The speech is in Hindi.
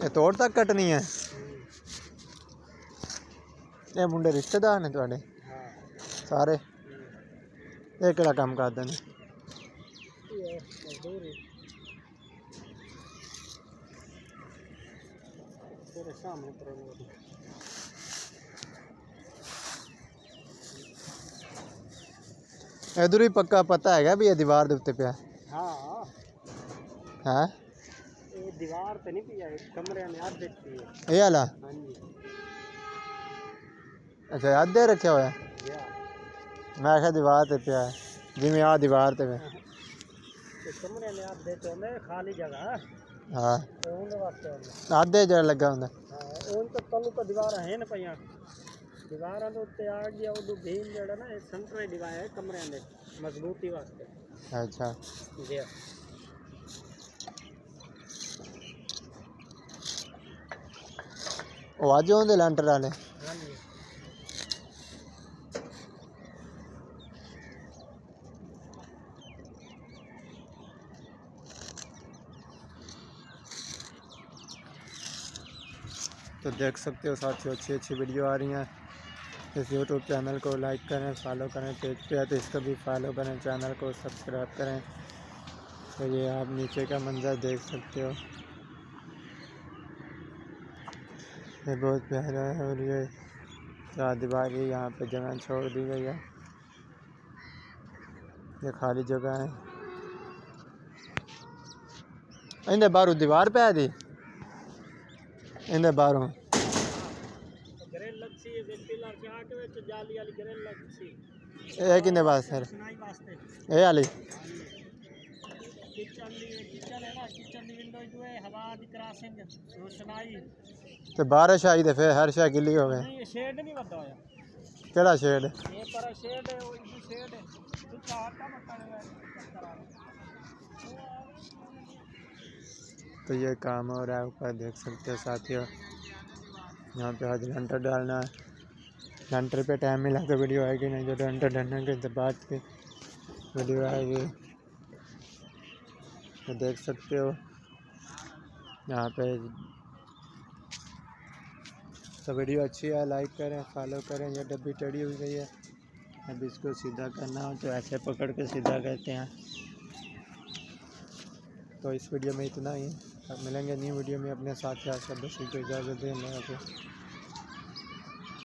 ये तोड़ तक कटनी है। ये मुंडे रिश्तेदार ने तुहाडे सारे? ये केड़ा काम करदे ने? इधर ही पक्का पता है भी ये दीवार दे उत्ते पिया? हाँ है ये दीवार पे नहीं पिया, कमरे में आधे पिए। ये वाला? हाँ जी। अच्छा आधे रखा हुआ है? मैं आखा दीवार ते पिया है जिमें आ दीवार ते कमरे में आधे तो मैं खाली जगह। हाँ उन वास्ते आधे जरा लगा हुंदा। हाँ उन तो तलू तो दीवार है ना पईया, दीवार तो उत्ते आ गया उदू भीम जड़ा ना सेंटर दीवार है कमरे में मजबूती वास्ते। अच्छा जी वो आज होंदे लैंटर वाले? हाँ जी। तो देख सकते हो साथियों अच्छी अच्छी वीडियो आ रही हैं। इस यूट्यूब चैनल को लाइक करें, फॉलो करें, पेज पे है तो इसको भी फॉलो करें, चैनल को सब्सक्राइब करें। तो ये आप नीचे का मंजर देख सकते हो, ये बहुत प्यारा है। और ये चारदीवारी यहाँ पे जगह छोड़ दी गई है, ये खाली जगह है। इंदे बाहरों दीवार पे है दी, इंदे बाहरों ग्रिल लगसी है पिलर के आके विच जाली वाली ग्रिल लगसी। ये किंदे पास सर? सुनाई वास्ते ये वाली? किचन है ना, किचन दी विंडो जो है हवा दी क्रॉसिंग रोशनाई। तो बारिश आई तो फिर हर शय गिली हो गई। नहीं ये शेड नहीं बदा होया। केड़ा शेड? ये पर शेड है, वो इसी शेड है तू चाहता मत करा। तो ये काम हो रहा है ऊपर देख सकते हो साथियों। यहाँ पे आज लंटर डालना है, लंटर पे टाइम मिला तो वीडियो आएगी, नहीं जो लंटर डालने के बाद की वीडियो आएगी। तो देख सकते हो यहाँ पे। तो वीडियो अच्छी है लाइक करें, फॉलो करें। ये डब्बी टेढ़ी हुई गई है, अब इसको सीधा करना हो तो ऐसे पकड़ के सीधा करते हैं। तो इस वीडियो में इतना ही, अब मिलेंगे न्यू वीडियो में अपने साथ। या सब बस को इजाज़त दें।